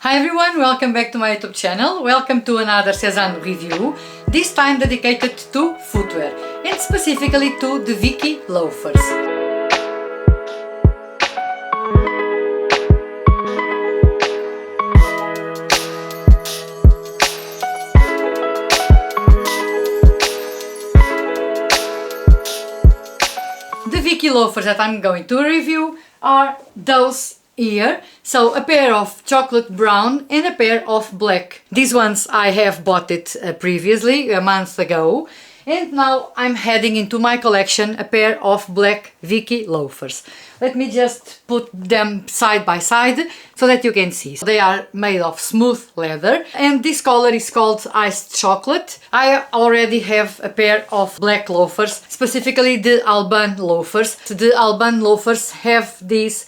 Hi everyone, welcome back to my YouTube channel. Welcome to another SEZANE review, this time dedicated to footwear and specifically to the Vicky loafers. The Vicky loafers that I'm going to review are those here. So a pair of chocolate brown and a pair of black. These ones I have bought it previously, a month ago. And now I'm heading into my collection a pair of black Vicky loafers. Let me just put them side by side so that you can see. They are made of smooth leather and this color is called iced chocolate. I already have a pair of black loafers, specifically the Albane loafers. The Albane loafers have these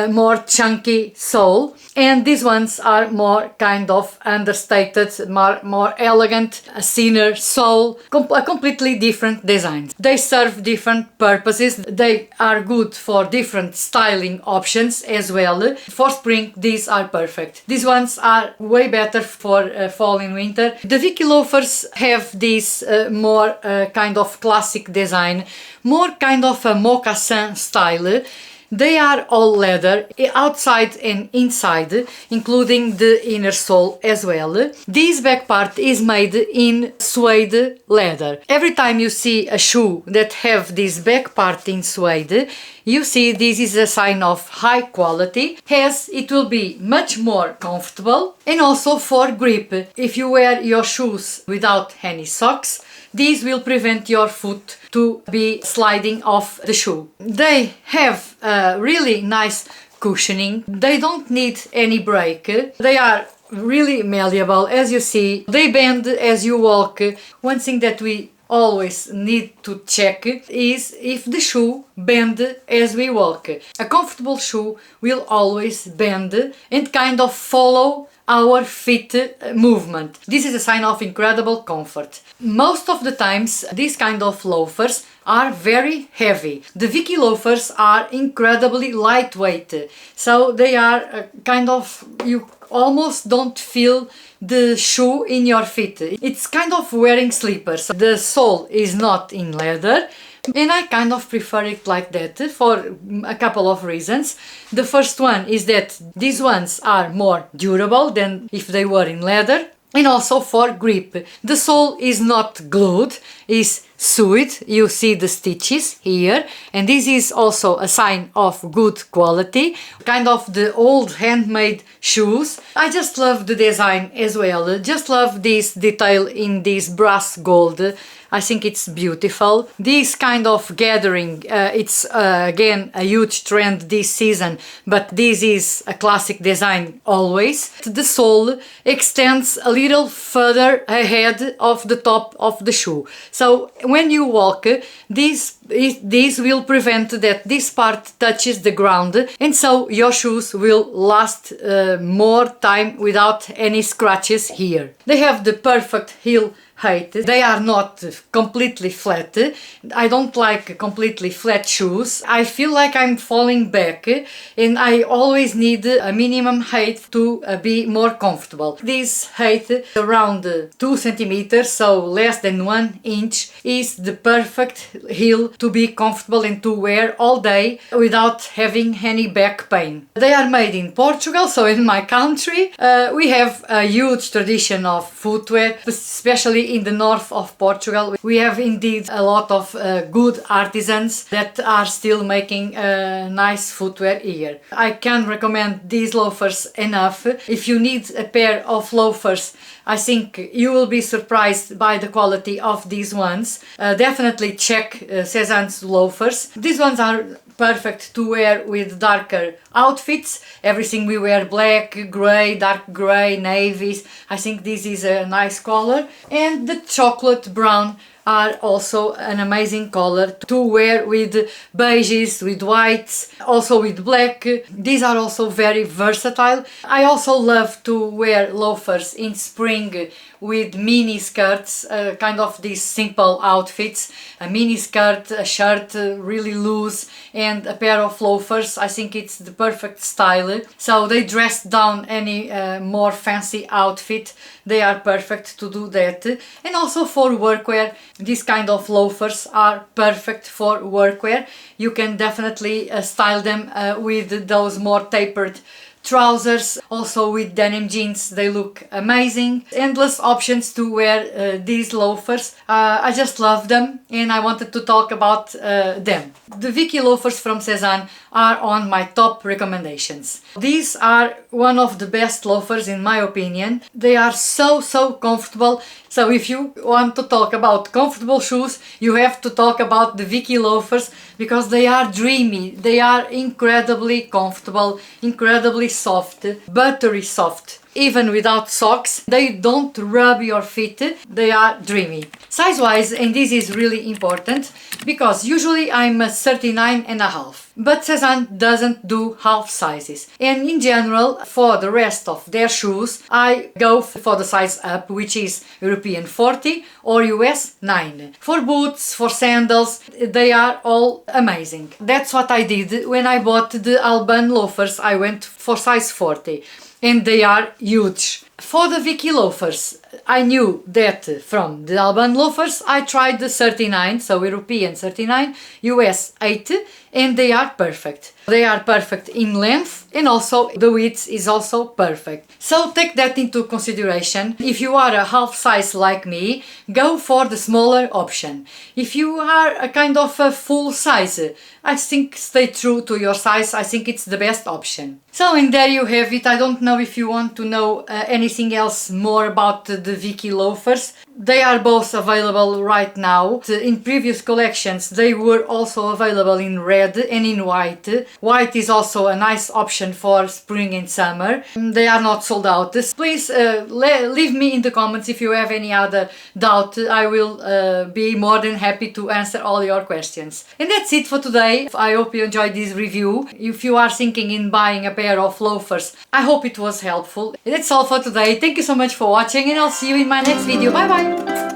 more chunky sole, and these ones are more kind of understated, more elegant, thinner sole, a completely different design. They serve different purposes. They are good for different styling options as well. For spring these are perfect. These ones are way better for fall and winter. The Vicky loafers have this more kind of classic design, more kind of a moccasin style. They are all leather, outside and inside, including the inner sole as well. This back part is made in suede leather. Every time you see a shoe that have this back part in suede, you see this is a sign of high quality, as it will be much more comfortable and also for grip. If you wear your shoes without any socks, these will prevent your foot to be sliding off the shoe. They have really nice cushioning. They don't need any brake. They are really malleable, as you see. They bend as you walk. One thing that we always need to check is if the shoe bends as we walk. A comfortable shoe will always bend and kind of follow our feet movement. This is a sign of incredible comfort. Most of the times these kind of loafers are very heavy. The Vicky loafers are incredibly lightweight, so they are kind of, you almost don't feel the shoe in your feet. It's kind of wearing slippers. The sole is not in leather, and I kind of prefer it like that for a couple of reasons. The first one is that these ones are more durable than if they were in leather, and also for grip. The sole is not glued, is sewed. You see the stitches here, and this is also a sign of good quality, kind of the old handmade shoes. I just love the design as well. Just love this detail in this brass gold. I think it's beautiful. This kind of gathering, it's again a huge trend this season, but this is a classic design always. The sole extends a little further ahead of the top of the shoe. So when you walk, this will prevent that this part touches the ground, and so your shoes will last more time without any scratches here. They have the perfect heel height. They are not completely flat. I don't like completely flat shoes. I feel like I'm falling back, and I always need a minimum height to be more comfortable. This height around 2 centimeters, so less than 1 inch, is the perfect heel to be comfortable and to wear all day without having any back pain. They are made in Portugal, so in my country. We have a huge tradition of footwear, especially in the north of Portugal. We have indeed a lot of good artisans that are still making nice footwear here. I can recommend these loafers enough. If you need a pair of loafers, I think you will be surprised by the quality of these ones. Definitely check SEZANE's loafers. These ones are perfect to wear with darker outfits. Everything we wear, black, grey, dark grey, navies. I think this is a nice color. And the chocolate brown are also an amazing color to wear with beiges, with whites, also with black. These are also very versatile. I also love to wear loafers in spring with mini skirts, kind of these simple outfits, a mini skirt, a shirt really loose, and a pair of loafers. I think it's the perfect style. So they dress down any more fancy outfit. They are perfect to do that. And also for workwear, these kind of loafers are perfect for workwear. You can definitely style them with those more tapered trousers, also with denim jeans. They look amazing. Endless options to wear these loafers. I just love them and I wanted to talk about them. The Vicky loafers from SEZANE are on my top recommendations. These are one of the best loafers in my opinion. They are so comfortable. So if you want to talk about comfortable shoes, you have to talk about the Vicky loafers because they are dreamy. They are incredibly comfortable, incredibly soft, buttery soft. Even without socks, they don't rub your feet. They are dreamy. Size-wise, and this is really important, because usually I'm a 39.5. But SEZANE doesn't do half sizes. And in general, for the rest of their shoes, I go for the size up, which is European 40 or US 9. For boots, for sandals, they are all amazing. That's what I did when I bought the Albane loafers. I went for size 40. And they are huge. For the Vicky loafers, I knew that from the Albane loafers I tried the 39, so European 39, US 8, and they are perfect. They are perfect in length and also the width is also perfect. So take that into consideration. If you are a half size like me, go for the smaller option. If you are a kind of a full size, I think stay true to your size. I think it's the best option. So and there you have it. I don't know if you want to know anything else more about the Vicky loafers. They are both available right now. In previous collections they were also available in red and in white. White is also a nice option for spring and summer. They are not sold out. Please leave me in the comments if you have any other doubt. I will be more than happy to answer all your questions. And that's it for today. I hope you enjoyed this review. If you are thinking in buying a pair of loafers, I hope it was helpful. That's all for today. Thank you so much for watching and I'll see you in my next video. Bye bye!